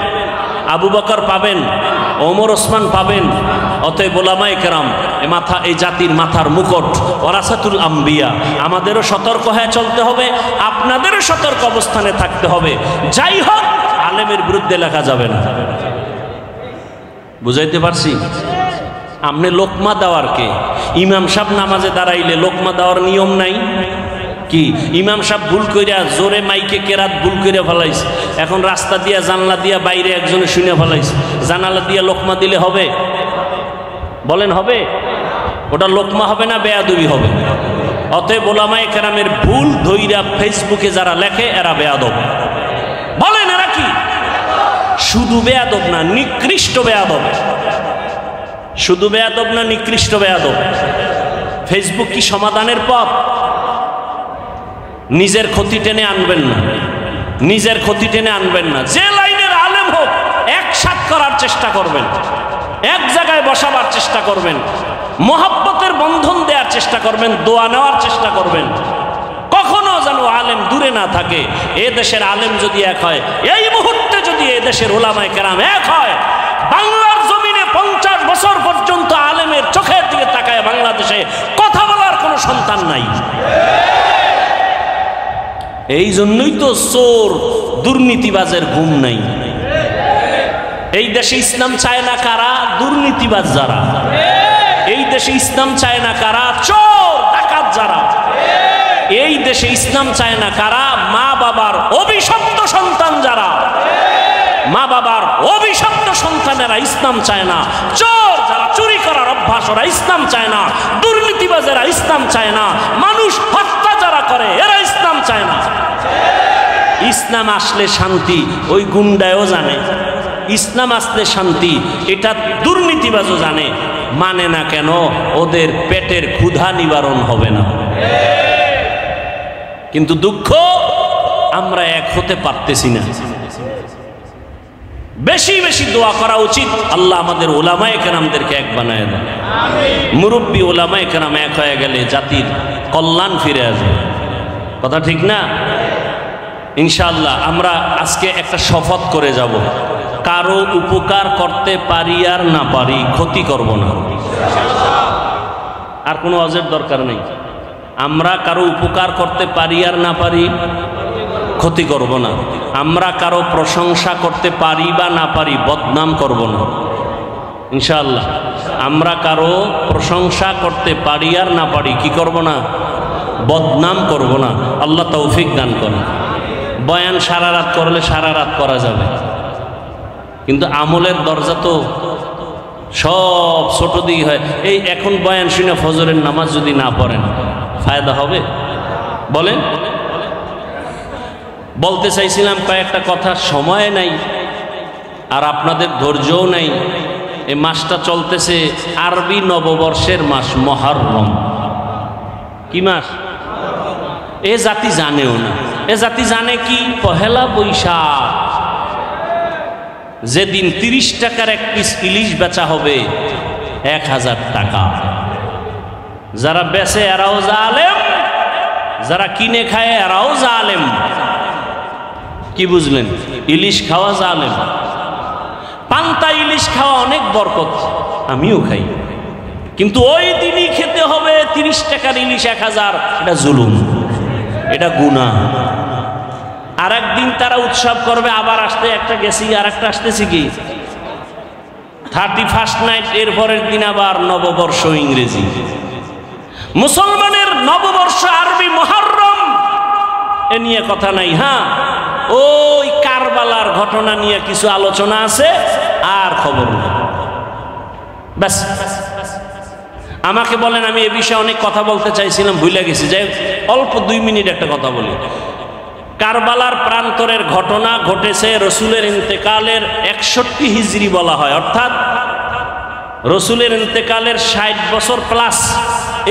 আবু বকর পাবেন, ওমর ওসমান পাবেন। অতএব ওলামায়ে কেরাম মাথা, এই জাতির মাথার মুকুট, ওয়ারাসাতুল আম্বিয়া। আমাদেরও সতর্ক হয়ে চলতে হবে, আপনাদেরও সতর্ক অবস্থানে থাকতে হবে। যাই হোক, আলেমের বিরুদ্ধে লেখা যাবে না। বুঝাইতে পারছি? আপনি লোকমা দেওয়ার কে? ইমাম সাহেব নামাজে দাঁড়াইলে লোকমা দেওয়ার নিয়ম নাই কি? ইমাম সাহেব ভুল কইরা জোরে মাইকে কেরাত ভুল করে ফেলাইছে, এখন রাস্তা দিয়া জানলা দিয়া বাইরে একজনে শুনে ফেলাইছে, জানালা দিয়া লোকমা দিলে হবে? বলেন হবে? ওটা লোকমা হবে না বেয়াদবি হবে? অতএব ওলামায়ে কেরামের ভুল ধইরা ফেসবুকে যারা লেখে এরা বেয়াদব। বলেন এরা কি? শুধু বেয়াদব না, নিকৃষ্ট বেয়াদব। শুধু বেয়াদব না, নিকৃষ্ট বেয়াদব। ফেসবুক কি সমাধানের পথ? নিজের ক্ষতি টেনে আনবেন না, নিজের ক্ষতি টেনে আনবেন না। যে লাইনের আলেম হোক, একসাথ করার চেষ্টা করবেন, এক জায়গায় বসাবার চেষ্টা করবেন, মহব্বতের বন্ধন দেওয়ার চেষ্টা করবেন, দোয়া নেওয়ার চেষ্টা করবেন। কখনো যেন আলেম দূরে না থাকে। এ দেশের আলেম যদি এক হয়, এই মুহূর্তে যদি এ দেশের ওলামায়ে কেরাম এক হয়, বাংলার জমিনে 50 বছর পর্যন্ত আলেমের চোখের দিকে তাকায় বাংলাদেশে কথা বলার কোনো সন্তান নাই। এই জন্যই তো চোর দুর্নীতিবাজের ঘুম নাই। এই দেশে ইসলাম চায় না কারা? দুর্নীতিবাজ যারা। এই দেশে ইসলাম চায় না কারা? চোর ডাকাত যারা। এই দেশে ইসলাম চায় না কারা? মা বাবার অভিশপ্ত সন্তান যারা। মা বাবার অভিশপ্ত সন্তানেরা ইসলাম চায় না। চোর যারা, চুরি করার অভ্যাস, ওরা ইসলাম চায় না। দুর্নীতিবাজেরা ইসলাম চায় না। মানুষ হত্যা যারা করে এরা ইসলাম চায় না। ইসলাম আসলে শান্তি ওই গুন্ডায়ও জানে, ইসলাম আসলে শান্তি এটা দুর্নীতিবাজও জানে। মানে না কেন? ওদের পেটের ক্ষুধা নিবারণ হবে না। কিন্তু দুঃখ, আমরা এক হতে পারতেছি না। বেশি বেশি দোয়া করা উচিত, আল্লাহ আমাদের ওলামায়ে কেরামদেরকে এক বানায় দেন। মুরব্বী ওলামায়ে কেরাম এক হয়ে গেলে জাতির কল্যাণ ফিরে আসবে। কথা ঠিক না? ইনশাআল্লাহ আমরা আজকে একটা শপথ করে যাব, কারো উপকার করতে পারি আর না পারি, ক্ষতি করব না। আর কোনো অজের দরকার নেই। আমরা কারো উপকার করতে পারি আর না পারি, ক্ষতি করব না। আমরা কারো প্রশংসা করতে পারি বা না পারি, বদনাম করব না ইনশাআল্লাহ। আমরা কারো প্রশংসা করতে পারি আর না পারি, কি করব না? বদনাম করব না। আল্লাহ তৌফিক দান করেন। বয়ান সারা রাত করলে সারা রাত করা যাবে, কিন্তু আমলের দরজা তো সব ছোট দিকে হয়। এই এখন বয়ান শুনে ফজরের নামাজ যদি না পড়েন, ফায়দা হবে? বলেন। বলতে চাইছিলাম কয়েকটা কথা, সময় নাই আর আপনাদের ধৈর্যও নাই। এই মাসটা চলতেছে আরবি নববর্ষের মাস, মুহররম। কি মাস? এ জাতি জানেও না। এ জাতি জানে কি? পহেলা বৈশাখ, যেদিন 30 টাকার এক পিস ইলিশ বেচা হবে 1000 টাকা। যারা বেচে এরাও জালেম, যারা কিনে খায় এরাও জালেম। কি বুঝলেন? ইলিশ খাওয়া জালেম। পান্তা ইলিশ খাওয়া অনেক বরকত, আমিও খাই, কিন্তু ওই দিনই খেতে হবে 30 টাকার ইলিশ 1000। এটা জুলুম, এটা গুনাহ। আর একদিন তারা উৎসব করবে, আবার আসতে একটা গেছি, আর একটা আসতেছি কি 31st নাইট, এর পরের দিন আবার নববর্ষ ইংরেজি। মুসলমানের নববর্ষ আরবি মুহররম, এ নিয়ে কথা নাই। হ্যাঁ, ওই কারবালার ঘটনা নিয়ে কিছু আলোচনা আছে, আর খবর নেই। ব্যাস। আমাকে বলেন, আমি এ বিষয়ে অনেক কথা বলতে চাইছিলাম, ভুলে গেছি। যাই অল্প 2 মিনিট একটা কথা বলি। কারবালার প্রান্তরের ঘটনা ঘটেছে রসুলের ইন্তেকালের 61 হিজরি বলা হয়, অর্থাৎ রসুলের ইন্তেকালের 60 বছর প্লাস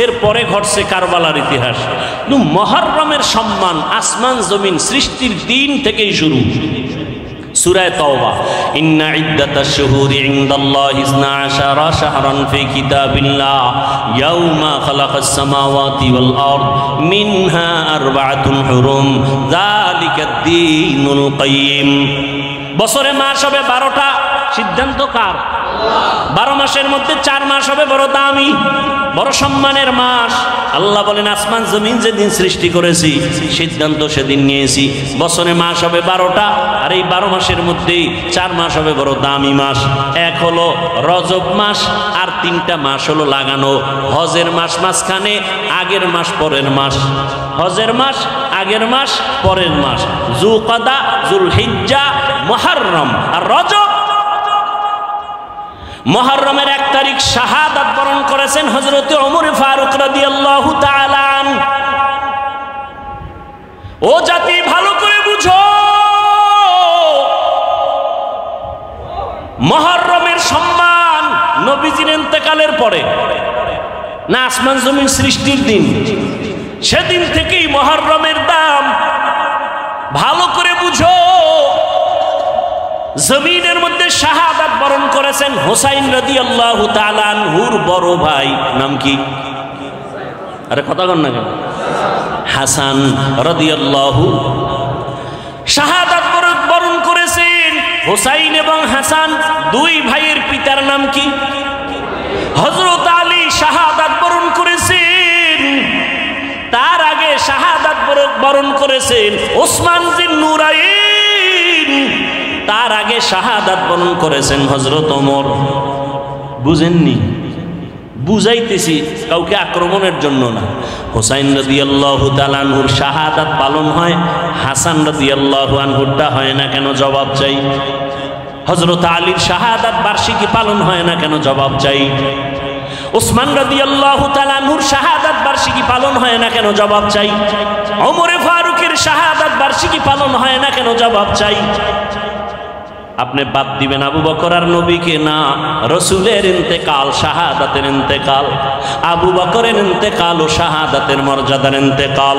এর পরে ঘটছে কারবালার ইতিহাস। কিন্তু মুহররমের সম্মান আসমান জমিন সৃষ্টির দিন থেকেই শুরু। সূরা তাওবা, ইন্না ইদ্দাতাশ শুহুরি ইনদাল্লাহি 12 শাহরান ফি কিতাবিল্লাহ ইয়াউমা খালাকাস সামাওয়াতি ওয়াল আরদ মিনহা আরবাআতুন হুরুম যালিকাদ দীনুল কাইয়্যিম। বছরে মাস হবে 12টা, সিদ্ধান্ত কার? 12 মাসের মধ্যে 4 মাস হবে বড় দামি, বড় সম্মানের মাস। আল্লাহ বলেন আসমান জমিন যেদিন সৃষ্টি করেছি সিদ্ধান্ত সেদিন নিয়েছি, বছরে মাস হবে 12টা, আর এই 12 মাসের মধ্যেই 4 মাস হবে বড় দামি মাস। এক হলো রজব মাস, আর 3টা মাস হলো লাগানো। হজের মাস মাঝখানে, আগের মাস পরের মাস। হজের মাস আগের মাস পরের মাস, যুলকাদা, যুলহিজ্জা, মুহররম আর রজব। মুহররমের 1 তারিখ শাহাদাত বরণ করেছেন হযরত ওমর ফারুক রাদিয়াল্লাহু তাআলা আনহু। ও জাতি ভালো করে বুঝো, মুহররমের সম্মান নবীজির ইন্তেকালের পরে না আসমান জমিন সৃষ্টির দিন, সেদিন থেকেই মুহররমের দাম। ভালো করে বুঝো, জমিনের মধ্যে শাহাদাত বরণ করেছেন হুসাইন রাদিয়াল্লাহু তাআলা আনহুর বড় ভাই, নাম কি? আরে কথা কন না কেন? হাসান রাদিয়াল্লাহু শাহাদাত বরণ করেছেন। হুসাইন এবং হাসান 2 ভাইয়ের পিতার নাম কি? হযরত আলী শাহাদাত বরণ করেছেন। তার আগে শাহাদাত বরণ করেছেন ওসমান জিন নুরাইন। তার আগে শাহাদাত বরণ করেছেন হযরত ওমর। বুঝেননি? বুঝাইতেছি, কাউকে আক্রমণের জন্য না। হুসাইন রাদিয়াল্লাহু তাআলা আনহুর শাহাদাত পালন হয়, হাসান রাদিয়াল্লাহু আনহুরটা হয় না কেন? জবাব চাই। হযরত আলীর শাহাদাত বার্ষিকী পালন হয় না কেন? জবাব চাই। ওসমান রাদিয়াল্লাহু তাআলা আনহুর শাহাদাত বার্ষিকী পালন হয় না কেন? জবাব চাই। ওমর ফারুকের শাহাদাত বার্ষিকী পালন হয় না কেন? জবাব চাই। আপনি বাদ দিবেন আবু বকর আর নবীকে? না, রসুলের ইন্তেকাল শাহাদাতের ইন্তেকাল, আবু বকরের ইন্তেকাল ও শাহাদাতের মর্যাদার ইন্তেকাল।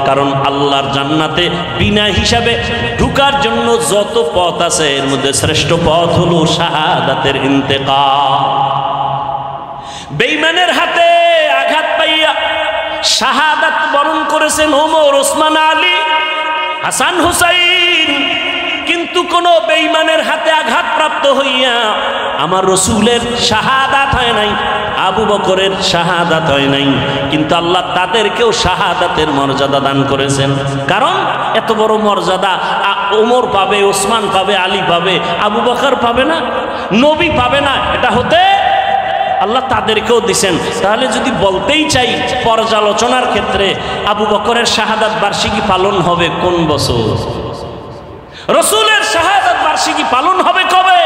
কারণ আল্লাহর জান্নাতে বিনা হিসাবে ঢুকার জন্য যত পথ আছে এর মধ্যে শ্রেষ্ঠ পথ হলো শাহাদাতের ইন্তেকাল। বেঈমানের হাতে আঘাত পাইয়া শাহাদাত বরণ করেছেন ওমর, ওসমান, আলী, হাসান, হুসাইন। কিন্তু কোন বেঈমানের হাতে আঘাতপ্রাপ্ত হইয়া আমার রসুলের শাহাদাত হয় নাই, আবু বকরের শাহাদাত হয় নাই। কিন্তু আল্লাহ তাদেরকেও শাহাদাতের মর্যাদা দান করেছেন। কারণ এত বড় মর্যাদা ওমর পাবে, ওসমান পাবে, আলী পাবে, আবু বকর পাবে না, নবী পাবে না। এটা হতে আল্লাহ তাদেরকেও দিছেন। তাহলে যদি বলতেই চাই পর্যালোচনার ক্ষেত্রে, আবু বকরের শাহাদাত বার্ষিকী পালন হবে কোন বছর? রসুলের শাহাদাত বার্ষিকী পালন হবে কবে?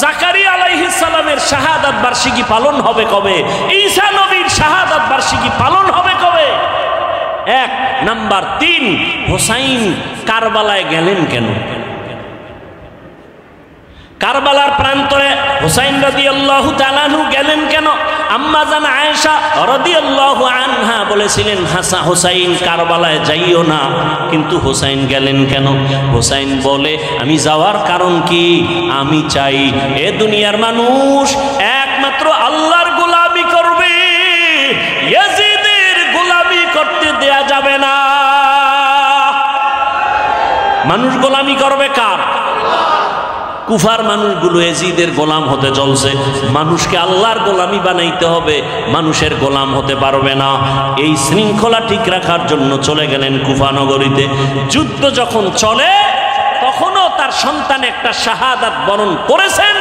জাকারিয়া আলাইহিস সালামের শাহাদাত বার্ষিকী পালন হবে কবে? ঈসা নবীর শাহাদাত বার্ষিকী পালন হবে কবে? 1 নাম্বার 3, হুসাইন কারবালায় গেলেন কেন? কারবালার প্রান্তরে হুসাইন রাদিয়াল্লাহু তাআলা আনহু গেলেন কেন? আম্মা জান আয়েশা রাদিয়াল্লাহু আনহা বলেছিলেন, হুসাইন কারবালায় যাইও না। কিন্তু হুসাইন গেলেন কেন? হুসাইন বলে, আমি যাওয়ার কারণ কি? আমি চাই এ দুনিয়ার মানুষ একমাত্র আল্লাহর গোলামি করবে, ইয়াজিদের গোলামি করতে দেয়া যাবে না। মানুষ গোলামি করবে কার? কুফার মানুষগুলো এজিদের গোলাম হতে চলছে। মানুষকে আল্লাহর গোলামি বানাইতে হবে, মানুষের গোলাম হতে পারবে না। এই শৃঙ্খলা ঠিক রাখার জন্য চলে গেলেন কুফা নগরীতে। যুদ্ধ যখন চলে তখনও তার সন্তান একটা শাহাদাত বরণ করেছেন।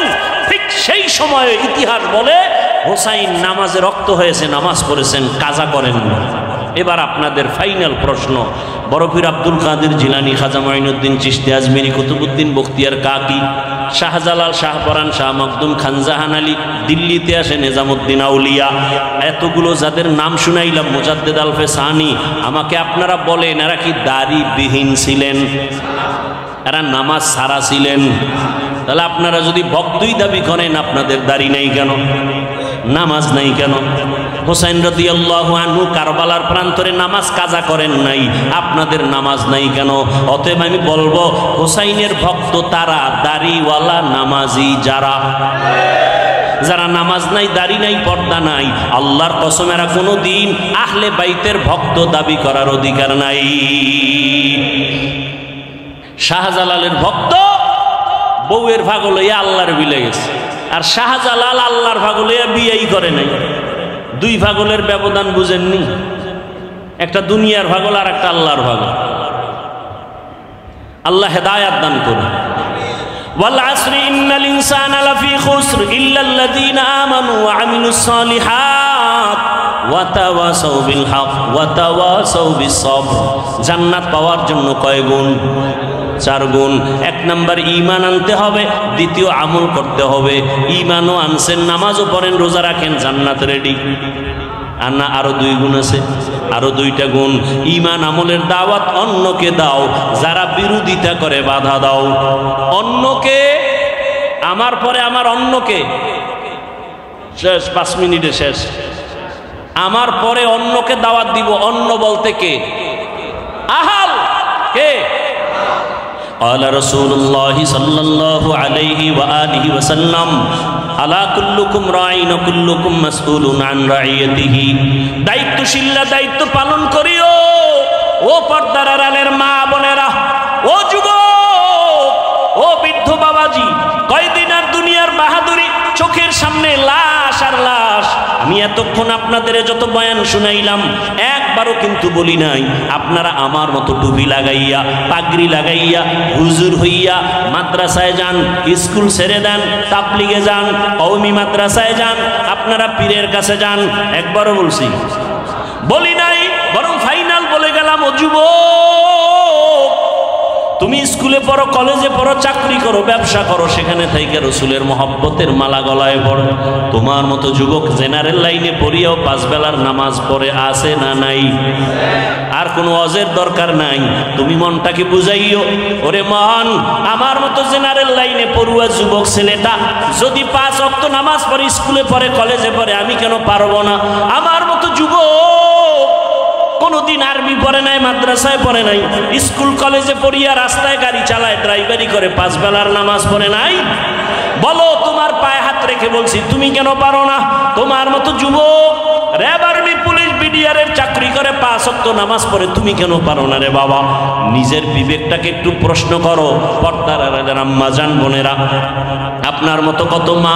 ঠিক সেই সময়ে ইতিহাস বলে হুসাইন নামাজে রক্ত হয়েছে, নামাজ পড়েছেন, কাজা করেন না। এবার আপনাদের ফাইনাল প্রশ্ন, বড় পীর আব্দুল কাদের জিলানী, খাজা মাইনুদ্দিন চিশতি আজমিরি, কুতুবউদ্দিন বখতিয়ার কাকি, শাহজালাল, শাহপরান, শাহ মখদুম, খানজাহান আলী, দিল্লিতে আসে নিজামুদ্দিন আউলিয়া, এতগুলো যাদের নাম শুনাইলাম, মুজাদ্দেদ আলফে সানি, আমাকে আপনারা বলেন এরা কি দাড়িবিহীন ছিলেন? এরা নামাজ ছাড়া ছিলেন? তাহলে আপনারা যদি ভক্তই দাবি করেন, আপনাদের দাড়ি নাই কেন, নামাজ নাই কেন? হুসাইন রাদিয়াল্লাহু আনহু কারবালার প্রান্তরে নামাজ কাজা করেন নাই, আপনাদের নামাজ নাই কেন? অতএব আমি বলবো হুসাইনের ভক্ত তারা, দাড়িওয়ালা নামাজি যারা, যারা নামাজ নাই, দাড়ি নাই, পর্দা নাই, আল্লাহর কসম এরা কোনো দিন আহলে বাইতের ভক্ত দাবি করার অধিকার নাই। শাহজালালের ভক্ত বউয়ের ভাগ লইয়া আল্লাহর বিলে গেছে, আর শাহজালাল আল্লাহর ভাগ লইয়া বিয়েই করে নাই। দুই ভাগলের ব্যবধান বুঝেননি? একটা দুনিয়ার ভাগল আর একটা আল্লাহর ভাগল। আল্লাহ হেদায়াত দান করুন। ওয়াল আসরি ইন্নাল ইনসানা লাফি খুসর ইল্লাল্লাযীনা আমানু ওয়া আমিলুস সালিহাত ওয়া তাওয়াসাউ বিল হক ওয়া তাওয়াসাউ বিস সবর। জান্নাত পাওয়ার জন্য কয় গুণ? 4 গুণ। 1 নাম্বার ঈমান আনতে হবে, দ্বিতীয় আমল করতে হবে। ঈমানও আনছেন, নামাজও পড়েন, রোজা রাখেন, জান্নাত রেডি। আর না আরো 2 গুণ আছে, আরো 2টা গুণ। ঈমান আমলের দাওয়াত অন্যকে দাও, যারা বিরোধিতা করে বাধা দাও। অন্যকে, আমার পরে আমার অন্যকে, শেষ 5 মিনিটে শেষ। আমার পরে অন্যকে দাওয়াত দিব। অন্য বলতে কে? আহাল কে? قال رسول الله صلى الله عليه وآله وسلم আলা কুল্লুকুম রাঈন ওয়া কুল্লুকুম মাসউলুন আন রাইয়াতিহি। দায়িত্বশীলরা দায়িত্ব পালন করিও। ও পর্দার আড়ালের মা বোনেরা, ও যুবক, ও বৃদ্ধ বাবাজি, কয়দিন আর দুনিয়ার বাহাদুরি, চোখের সামনে লাশ আর লাশ। আমি এতক্ষণ আপনাদের যত বয়ান শুনাইলাম, একবারও কিন্তু বলি নাই আপনারা আমার মতো টুপি লাগাইয়া, পাগড়ি লাগাইয়া, হুজুর হইয়া মাদ্রাসায় যান, স্কুল ছেড়ে দেন, তাবলিগে যান, কওমি মাদ্রাসায় যান, আপনারা পীরের কাছে যান। একবারও বলছি? বলি নাই। বরং ফাইনাল বলে গেলাম, ও যুবক, তুমি স্কুলে পড়ো, কলেজে পড়ো, চাকরি করো, ব্যবসা করো, সেখানে থেকে রসুলের মহব্বতের মালা গলায় পড়ো। তোমার মতো যুবক জেনারেল লাইনে পড়িয়াও 5 বেলার নামাজ পড়ে আছে না নাই? আর কোনো ওয়াজের দরকার নাই। তুমি মনটাকে বুঝাইও, ওরে মন, আমার মতো জেনারেল লাইনে পড়ুয়া যুবক ছেলেটা যদি 5 ওয়াক্ত নামাজ পড়ে, স্কুলে পড়ে, কলেজে পড়ে, আমি কেন পারবো না? আমার মতো যুবক কোনদিন আর্মি পড়ে নাই, মাদ্রাসায় পড়ে নাই, স্কুল কলেজে পড়িয়া রাস্তায় গাড়ি চালায়, ড্রাইভারি করে, 5 বেলার নামাজ পড়ে নাই? বলো, তোমার পায়ে হাত রেখে বলছি, তুমি কেন পারো না? তোমার মতো যুবক র্যাব, আর্মি, পুলিশ, বিডিআরের চাকরি করে, 5 ওয়াক্ত নামাজ পড়ে, তুমি কেন পারো না রে বাবা? নিজের বিবেকটাকে একটু প্রশ্ন করো। পর্দার আড়ালের আম্মা জান, বোনেরা, আপনার মতো কত মা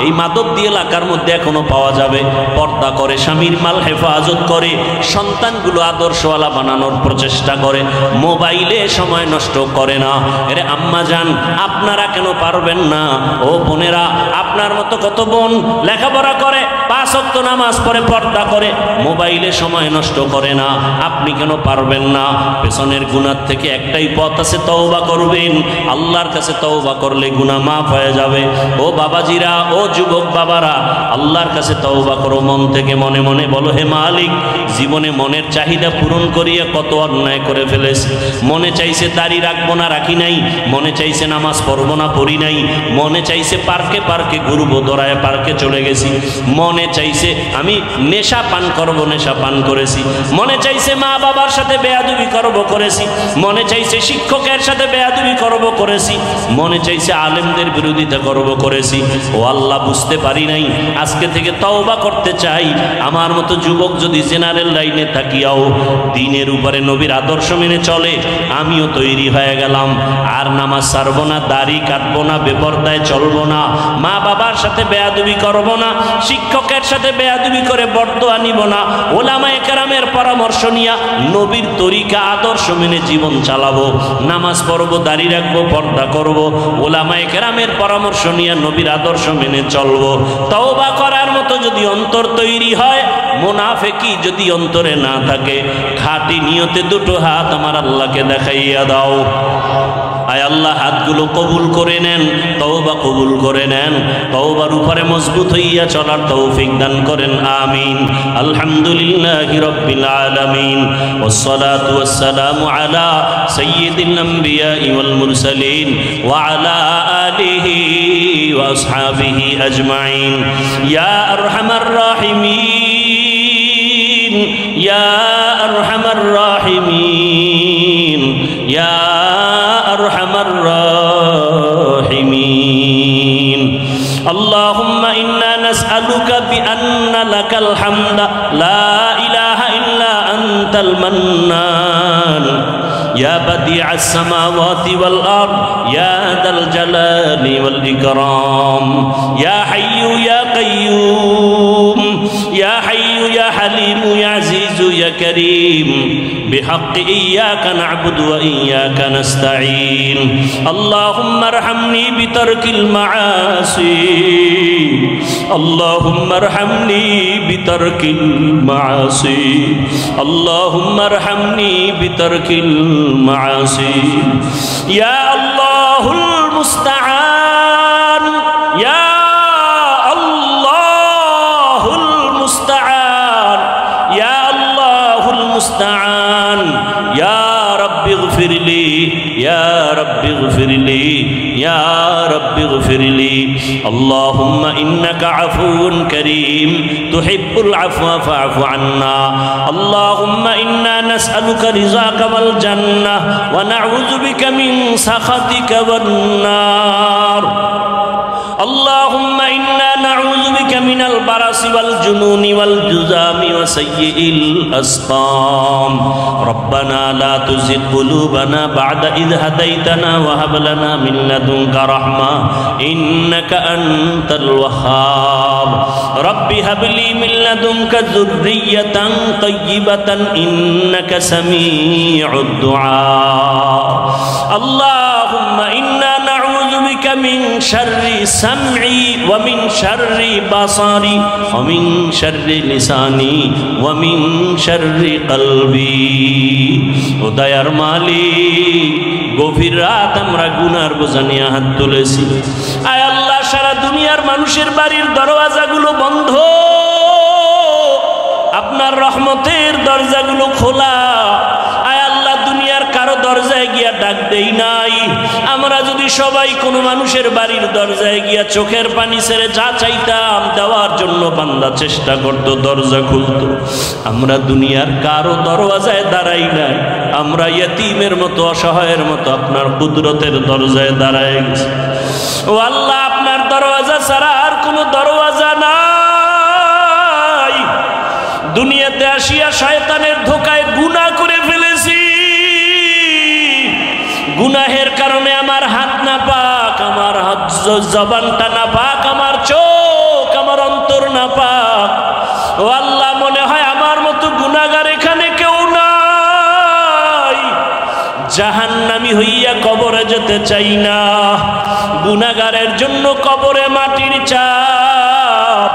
এই মাদকদি এলাকার মধ্যে এখনো পাওয়া যাবে। পর্দা করে, স্বামীর মাল হেফাজত করে, সন্তানগুলো আদর্শওয়ালা বানানোর প্রচেষ্টা করে, মোবাইলে সময় নষ্ট করে না। এরে আম্মা জান, আপনারা কেন পারবেন না? ও বোনেরা, আপনার মতো কত বোন লেখাপড়া করে, 5 ওয়াক্ত নামাজ পড়ে, পর্দা করে, মোবাইলে সময় নষ্ট করে না। আপনি কেন পারবেন না? পেছনের গুনাহ থেকে একটাই পথ আছে, তওবা করবেন। আল্লাহর কাছে তওবা করলে গুনাহ মাফ হয়ে যাবে। ও বাবাজিরা, ও যুবক বাবারা, আল্লাহর কাছে তওবা করো মন থেকে। মনে মনে বলো, হে মালিক, জীবনে মনের চাহিদা পূরণ করিয়া কত অন্যায় করে ফেলেছি। মনে চাইছে দাড়ি রাখবো না, রাখি নাই। মনে চাইছে নামাজ পড়বো না, পড়ি নাই। মনে চাইছে পার্কে পার্কে ঘুরবো, দৌড়ায় পার্কে চলে গেছি। মনে চাইছে আমি নেশা পান করবো, নেশা পান করেছি। মনে চাইছে মা বাবার সাথে বেয়াদবি করবো, করেছি। মনে চাইছে শিক্ষকের সাথে বেয়াদবি করবো, করেছি। মনে চাইছে আলেমদের বিরোধিতা করবো, করেছি। ও আল্লাহ, বুঝতে পারি নাই। আজকে থেকে তওবা করতে চাই। আমার মতো যুবক যদি জেনারেল লাইনে থাকিয়াও দ্বীনের উপরে নবীর আদর্শ মেনে চলে, আমিও তৈরি হয়ে গেলাম। আর নামাজ ছাড়বো না, দাড়ি কাটবো না, বেপরদায় চলবো না, মা বাবার সাথে বেয়াদবি করবো না, শিক্ষক হকের সাথে বেয়াদবি করে বরদোয়া নিব না, ওলামায়ে কেরামের পরামর্শ নিয়া নবীর তরিকা আদর্শ মেনে জীবন চালাবো, নামাজ পড়বো, দাড়ি রাখবো, পর্দা করব, ওলামায়ে কেরামের পরামর্শ নিয়া নবীর আদর্শ মেনে চলবো। তওবা করার মতো যদি অন্তর তৈরি হয়, মুনাফিকি যদি অন্তরে না থাকে, খাঁটি নিয়তে দুটো হাত আমার আল্লাহকে দেখাইয়া দাও। আয় আল্লাহ, হাতগুলো কবুল করে নেন, তওবা কবুল করে নেন, তওবার উপরে মজবুত হইয়া চলার তৌফিক দান করেন, আমিন। আলহামদুলিল্লাহি রাব্বিল আলামিন, ওয়াসসালাতু ওয়াসসালামু আলা সাইয়্যিদিল আমবিয়া ওয়াল মুরসালিন ওয়া আলা আলিহি ওয়া আসহাবিহি আজমাইন। ইয়া আরহামার রাহিমিন, ইয়া আরহামার রাহিমিন, ইয়া أرحم الراحمين. اللهم إنا نسألك بأن لك الحمد لا إله إلا أنت المنان يا بديع السماوات والأرض يا ذا الجلال والإكرام يا حي يا قيوم يا حي يا حليم يا عزيز يا كريم بحق إياك نعبد وإياك نستعين. اللهم ارحمني بترك المعاصي، اللهم ارحمني بترك المعاصي، اللهم ارحمني بترك المعاصي. يا الله المستعان، يا الله المستعان، يا الله المستعان. يا رب اغفر لي، يا رب اغفر لي، يا رب اغفر لي. اللهم إنك عفو كريم تحب العفو فاعف عنا. اللهم إنا نسألك رضاك والجنة ونعوذ بك من سخطك والنار. اللهم إنا نعوذ بك من البرص والجنون والجذام وسيء الأسقام. ربنا لا تزغ قلوبنا بعد إذ هديتنا وهب لنا من لدنك رحمة إنك أنت الوهاب. رب هب لي من لدنك ذرية طيبة إنك سميع الدعاء. اللهم إنا نعوذ بك من شر سمعي ومن شر بصري ومن شر لساني ومن شر قلبي. ও দয়ার মালিক, গভীর রাত আমরা গুনার বোঝা নিয়ে হাত তুলেছি। আয় আল্লাহ, সারা দুনিয়ার মানুষের বাড়ির দরওয়াজাগুলো বন্ধ, আপনার রহমতের দরজাগুলো খোলা। আয় আল্লাহ, দুনিয়ার কারো দরজায় গিয়া ডাক দেই নাই। আমরা যদি সবাই কোনো মানুষের বাড়ির দরজায় গিয়া চোখের পানি ছেড়ে যা চাইতাম দেওয়ার জন্য বান্দা চেষ্টা করত, দরজা খুলতো। আমরা দুনিয়ার কারো দরওয়াজায় দাঁড়াই নাই, আমরা ইয়তীমের মতো, অসহায়ের মতো আপনার কুদরতের দরজায় দাঁড়ায় গেছি। ও আল্লাহ, আপনার দরওয়াজা ছাড়া আর কোনো দরওয়াজা নাই। দুনিয়াতে আসিয়া শয়তানের ধোকায় গুনাহ করে ফেলেছি। গুনাহের কারণে আমার হাত না পাক, আমার জবানটা না পাক, আমার চোখ, আমার অন্তর না পাক। ও আল্লাহ, মনে হয় আমার মতো গুনাহগার এখানে কেউ নাই। জাহান্নামী হইয়া কবরে যেতে চাই না। গুনাহগারের জন্য কবরে মাটির চাপ।